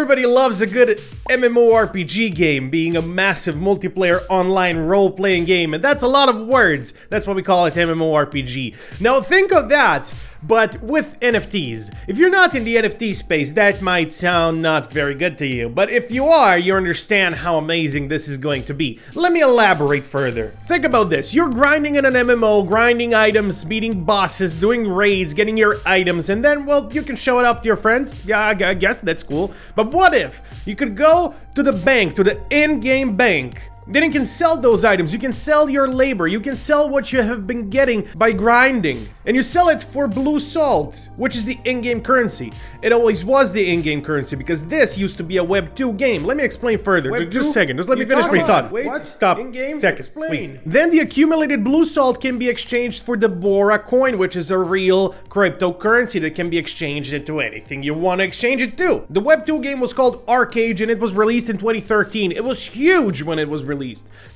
Everybody loves a good MMORPG game, being a massive multiplayer online role-playing game, and that's a lot of words. That's why we call it MMORPG. Now think of that, but with NFTs. If you're not in the NFT space, that might sound not very good to you, but if you are, you understand how amazing this is going to be. Let me elaborate further. Think about this. You're grinding in an MMO, grinding items, beating bosses, doing raids, getting your items, and then, well, you can show it off to your friends. Yeah, I guess that's cool. But what if you could go to the bank, to the in-game bank, then you can sell those items, you can sell your labor, you can sell what you have been getting by grinding. And you sell it for BlueSalt, which is the in-game currency. It always was the in-game currency because this used to be a Web 2 game. Let me explain further. Just a second, just let me finish my thought. Wait, Stop. In-game? Second, please. Then the accumulated BlueSalt can be exchanged for the Bora coin, which is a real cryptocurrency that can be exchanged into anything you want to exchange it to. The Web 2 game was called ArcheAge and it was released in 2013. It was huge when it was released.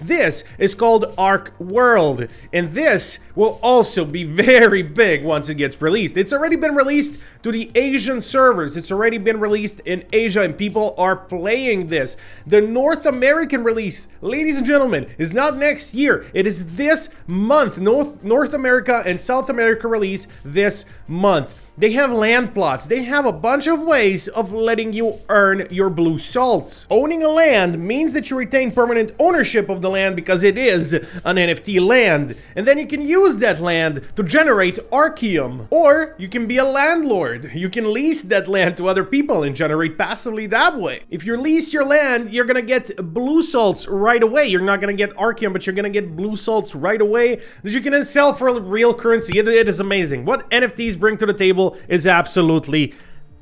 This is called ArcheWorld, and this will also be very big once it gets released. It's already been released to the Asian servers. It's already been released in Asia, and people are playing this. The North American release, ladies and gentlemen, is not next year. It is this month. North America and South America release this month. They have land plots. They have a bunch of ways of letting you earn your BlueSalts. Owning a land means that you retain permanent ownership of the land because it is an NFT land. And then you can use that land to generate Archeum. Or you can be a landlord. You can lease that land to other people and generate passively that way. If you lease your land, you're gonna get BlueSalts right away. You're not gonna get Archeum, but you're gonna get BlueSalts right away that you can then sell for real currency. It is amazing. What NFTs bring to the table is absolutely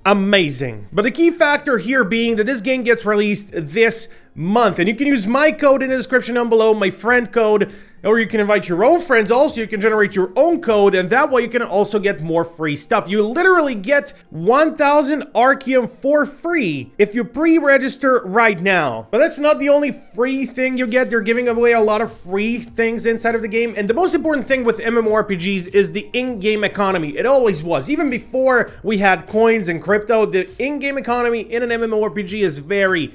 amazing. But the key factor here being that this game gets released this month, and you can use my code in the description down below, my friend code, or you can invite your own friends also. You can generate your own code, and that way you can also get more free stuff. You literally get 1,000 Archeum for free if you pre-register right now. But that's not the only free thing you get. They're giving away a lot of free things inside of the game, and the most important thing with MMORPGs is the in-game economy. It always was. Even before we had coins and crypto, the in-game economy in an MMORPG is very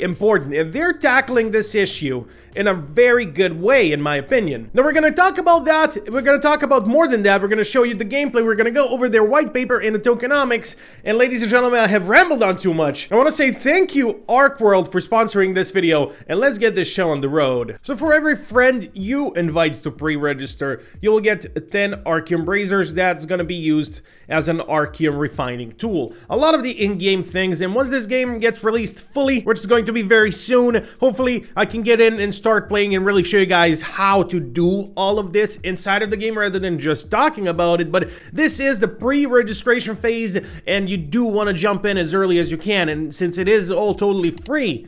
important, and they're tackling this issue in a very good way, in my opinion. Now we're gonna talk about that. We're gonna talk about more than that. We're gonna show you the gameplay. We're gonna go over their white paper and the tokenomics. And ladies and gentlemen, I have rambled on too much. I want to say thank you, ArcheWorld, for sponsoring this video, and let's get this show on the road. So for every friend you invite to pre-register, you'll get 10 Archeum Brazers. That's gonna be used as an Archeum refining tool. A lot of the in-game things, and once this game gets released fully, which is going to be very soon, hopefully I can get in and start playing and really show you guys how to do all of this inside of the game rather than just talking about it. But this is the pre-registration phase, and you do want to jump in as early as you can, and since it is all totally free,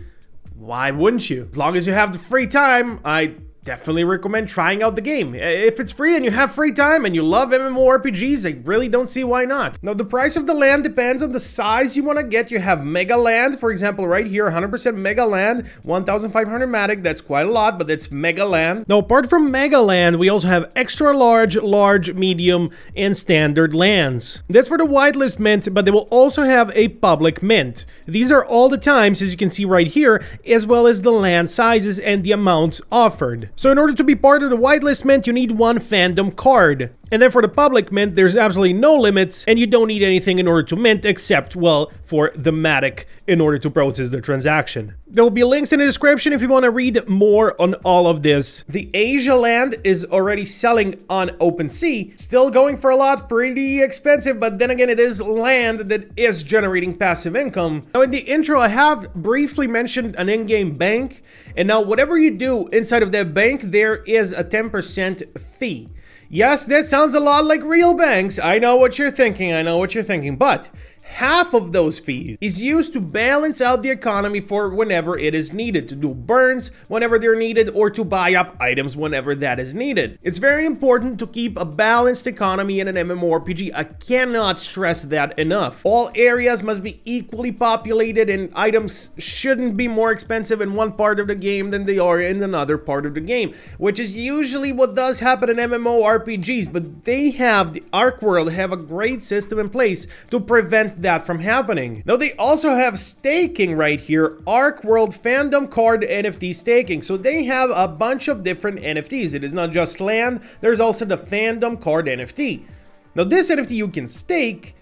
why wouldn't you? As long as you have the free time, I definitely recommend trying out the game. If it's free and you have free time and you love MMORPGs, I really don't see why not. Now, the price of the land depends on the size you want to get. You have Mega Land, for example, right here, 100% Mega Land, 1,500 Matic. That's quite a lot, but that's Mega Land. Now, apart from Mega Land, we also have extra large, large, medium, and standard lands. That's for the whitelist mint, but they will also have a public mint. These are all the times, as you can see right here, as well as the land sizes and the amounts offered. So in order to be part of the whitelist mint, you need one fandom card. And then for the public mint, there's absolutely no limits, and you don't need anything in order to mint except, well, for the Matic in order to process the transaction. There will be links in the description if you want to read more on all of this. The Asia land is already selling on Opensea, still going for a lot, pretty expensive, but then again, it is land that is generating passive income. Now in the intro, I have briefly mentioned an in-game bank, and now whatever you do inside of that bank, there is a 10% fee. Yes, that sounds a lot like real banks. I know what you're thinking, but half of those fees is used to balance out the economy for whenever it is needed, to do burns whenever they're needed, or to buy up items whenever that is needed. It's very important to keep a balanced economy in an MMORPG. I cannot stress that enough. All areas must be equally populated, and items shouldn't be more expensive in one part of the game than they are in another part of the game, which is usually what does happen in MMORPGs, but the ArcheWorld have a great system in place to prevent prevent that from happening. Now they also have staking right here, ArcheWorld fandom card NFT staking. So they have a bunch of different NFTs. It is not just land, there's also the fandom card NFT. Now this NFT you can stake.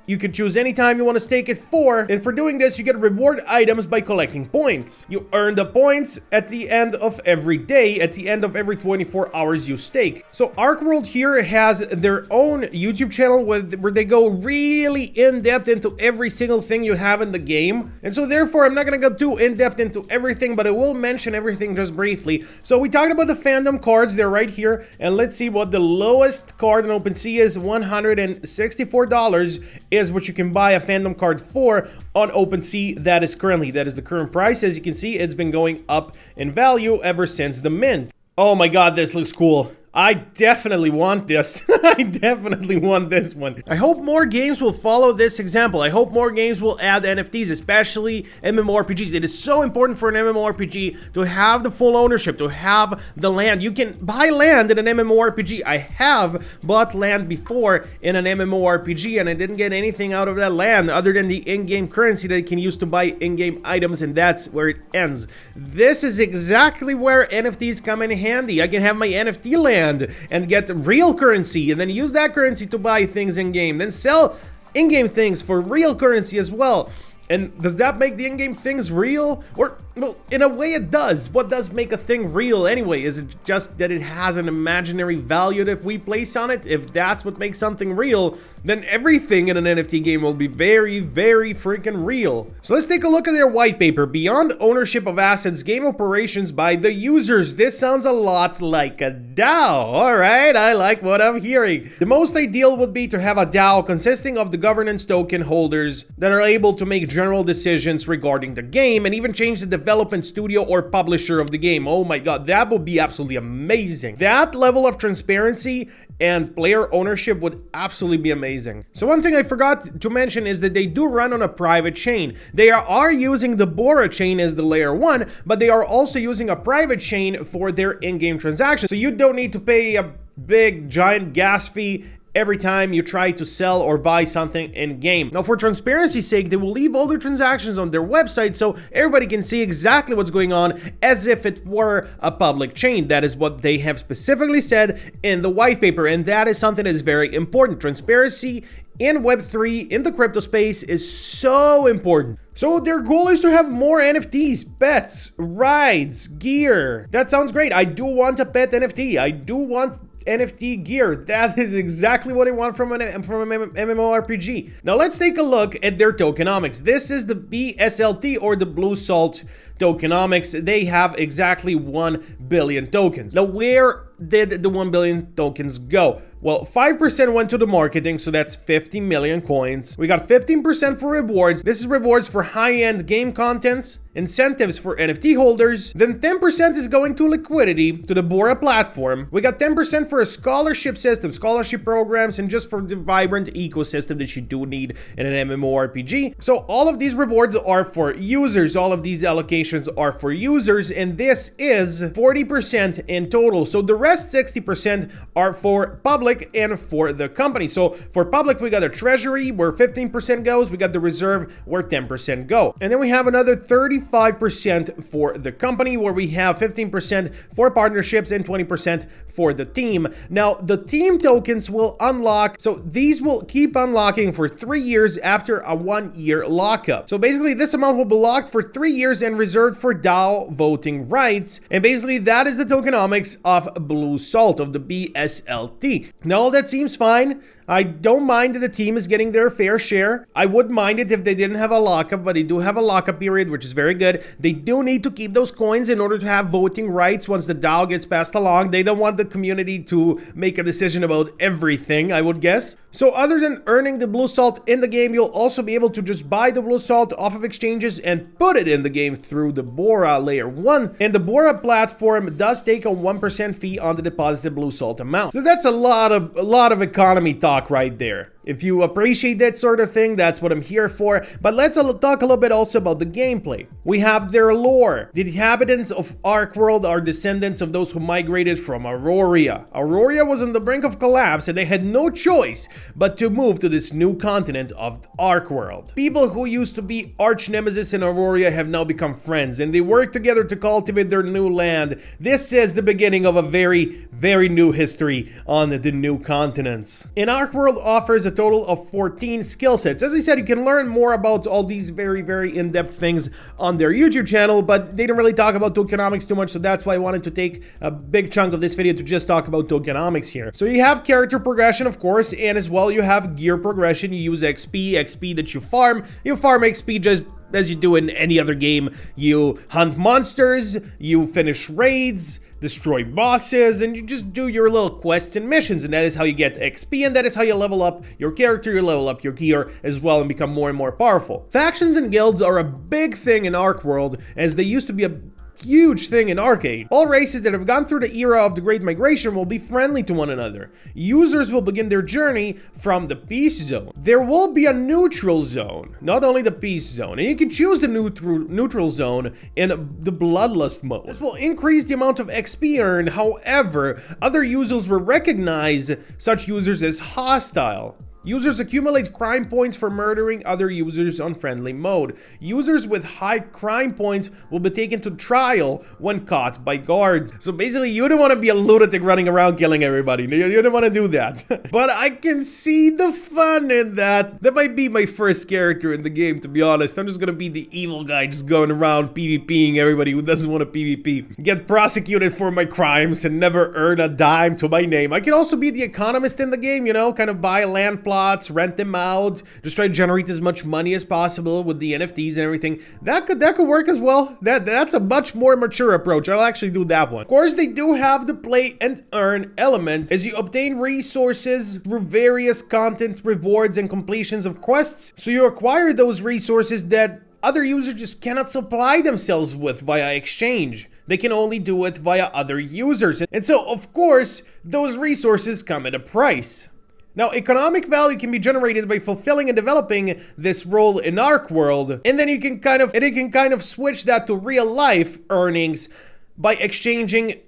You can choose any time you want to stake it for, and for doing this, you get reward items by collecting points. You earn the points at the end of every day, at the end of every 24 hours you stake. So ArcheWorld here has their own YouTube channel where they go really in-depth into every single thing you have in the game. And so therefore, I'm not going to go too in-depth into everything, but I will mention everything just briefly. So we talked about the fandom cards, they're right here, and let's see what the lowest card in Opensea is. $164 is what you can buy a fandom card for on Opensea. That is the current price. As you can see, it's been going up in value ever since the mint. Oh my god, this looks cool. I definitely want this. I definitely want this one. I hope more games will follow this example. I hope more games will add NFTs, especially MMORPGs. It is so important for an MMORPG to have the full ownership, to have the land. You can buy land in an MMORPG. I have bought land before in an MMORPG, and I didn't get anything out of that land other than the in-game currency that you can use to buy in-game items, and that's where it ends. This is exactly where NFTs come in handy. I can have my NFT land and get real currency, and then use that currency to buy things in-game, then sell in-game things for real currency as well. And does that make the in-game things real? Or, well, in a way it does. What does make a thing real anyway? Is it just that it has an imaginary value that we place on it? If that's what makes something real, then everything in an NFT game will be very, very freaking real. So let's take a look at their white paper. Beyond ownership of assets, game operations by the users. This sounds a lot like a DAO. Alright, I like what I'm hearing. The most ideal would be to have a DAO consisting of the governance token holders that are able to make general decisions regarding the game and even change the development studio or publisher of the game. Oh my god, that would be absolutely amazing. That level of transparency and player ownership would absolutely be amazing. So one thing I forgot to mention is that they do run on a private chain. They are using the Bora chain as the layer 1, but they are also using a private chain for their in-game transactions. So you don't need to pay a big giant gas fee every time you try to sell or buy something in game. Now, for transparency's sake, they will leave all their transactions on their website so everybody can see exactly what's going on as if it were a public chain. That is what they have specifically said in the white paper, and that is something that is very important. Transparency in Web3, in the crypto space, is so important. So their goal is to have more NFTs, pets, rides, gear. That sounds great. I do want a pet NFT. I do want NFT gear. That is exactly what I want from an MMORPG. Now let's take a look at their tokenomics. This is the BSLT, or the BlueSalt tokenomics. They have exactly 1 billion tokens. Now where did the 1 billion tokens go? Well, 5% went to the marketing, so that's 50 million coins. We got 15% for rewards. This is rewards for high-end game contents, incentives for NFT holders. Then 10% is going to liquidity, to the Bora platform. We got 10% for a scholarship system, scholarship programs, and just for the vibrant ecosystem that you do need in an MMORPG. So all of these rewards are for users. All of these allocations are for users, and this is 40% in total. So the rest 60% are for public and for the company. So for public, we got a treasury where 15% goes. We got the reserve where 10% go. And then we have another 35% for the company, where we have 15% for partnerships and 20% for the team. Now, the team tokens will unlock. So these will keep unlocking for 3 years after a 1-year lockup. So basically, this amount will be locked for 3 years and reserved for DAO voting rights. And basically, that is the tokenomics of BlueSalt, of the BSLT. Now, all that seems fine. I don't mind that the team is getting their fair share. I would mind it if they didn't have a lockup, but they do have a lockup period, which is very good. They do need to keep those coins in order to have voting rights once the DAO gets passed along. They don't want the community to make a decision about everything, I would guess. So other than earning the BlueSalt in the game, you'll also be able to just buy the BlueSalt off of exchanges and put it in the game through the Bora layer 1. And the Bora platform does take a 1% fee on the deposited BlueSalt amount. So that's a lot of economy talk right there. If you appreciate that sort of thing, that's what I'm here for. But let's talk a little bit also about the gameplay. We have their lore. The inhabitants of ArcheWorld are descendants of those who migrated from Aurora. Aurora was on the brink of collapse and they had no choice but to move to this new continent of ArcheWorld. People who used to be arch nemesis in Aurora have now become friends and they work together to cultivate their new land. This is the beginning of a very, very new history on the new continents. And ArcheWorld offers a total of 14 skill sets. As I said, you can learn more about all these very, very in-depth things on their YouTube channel, but they don't really talk about tokenomics too much, so that's why I wanted to take a big chunk of this video to just talk about tokenomics here. So you have character progression, of course, and as well you have gear progression. You use XP that you farm. You farm XP just as you do in any other game. You hunt monsters, you finish raids, destroy bosses, and you just do your little quests and missions, and that is how you get XP, and that is how you level up your character, you level up your gear as well, and become more and more powerful. Factions and guilds are a big thing in ArcheWorld, as they used to be a huge thing in ArcheAge. All races that have gone through the era of the Great Migration will be friendly to one another. Users will begin their journey from the Peace Zone. There will be a neutral zone, not only the Peace Zone, and you can choose the neutral zone in the Bloodlust mode. This will increase the amount of XP earned. However, other users will recognize such users as hostile. Users accumulate crime points for murdering other users on friendly mode. Users with high crime points will be taken to trial when caught by guards. So basically, you don't want to be a lunatic running around killing everybody. You don't want to do that. But I can see the fun in that. That might be my first character in the game, to be honest. I'm just gonna be the evil guy just going around PvPing everybody who doesn't want to PvP. Get prosecuted for my crimes and never earn a dime to my name. I can also be the economist in the game, you know, kind of buy land plots, rent them out, just try to generate as much money as possible with the NFTs and everything. That could work as well. That's a much more mature approach. I'll actually do that one. Of course, they do have the play and earn element as you obtain resources through various content, rewards, and completions of quests. So you acquire those resources that other users just cannot supply themselves with via exchange. They can only do it via other users. And so, of course, those resources come at a price. Now, economic value can be generated by fulfilling and developing this role in ArcheWorld, and then you can kind of switch that to real life earnings by exchanging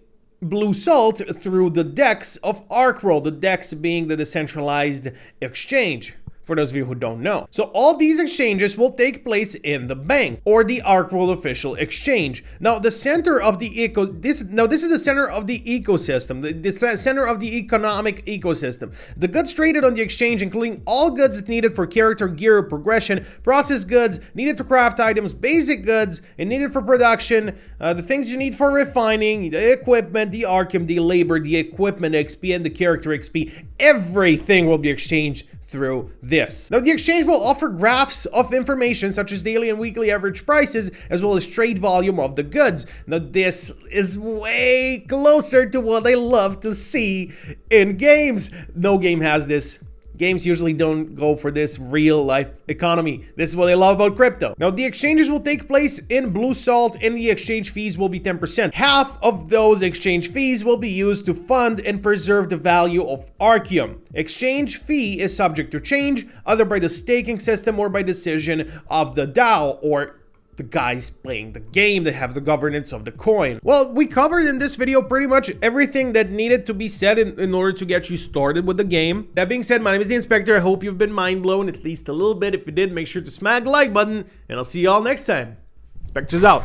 BlueSalt through the DEX of ArcheWorld, the DEX being the decentralized exchange, for those of you who don't know. So all these exchanges will take place in the bank or the ArcheWorld official exchange. Now the center of the this is the center of the ecosystem, the center of the economic ecosystem. The goods traded on the exchange, including all goods that's needed for character, gear, progression, processed goods needed to craft items, basic goods and needed for production, the things you need for refining, the equipment, the Archem, the labor, the equipment XP, and the character XP. Everything will be exchanged through this. Now, the exchange will offer graphs of information such as daily and weekly average prices, as well as trade volume of the goods. Now, this is way closer to what I love to see in games. No game has this. Games usually don't go for this real life economy. This is what I love about crypto. Now, the exchanges will take place in BlueSalt and the exchange fees will be 10%. Half of those exchange fees will be used to fund and preserve the value of Archeum. Exchange fee is subject to change, either by the staking system or by decision of the DAO or the guys playing the game that have the governance of the coin. Well, we covered in this video pretty much everything that needed to be said in order to get you started with the game. That being said, my name is the Inspector. I hope you've been mind blown at least a little bit. If you did, make sure to smack the like button, and I'll see you all next time. Inspector's out.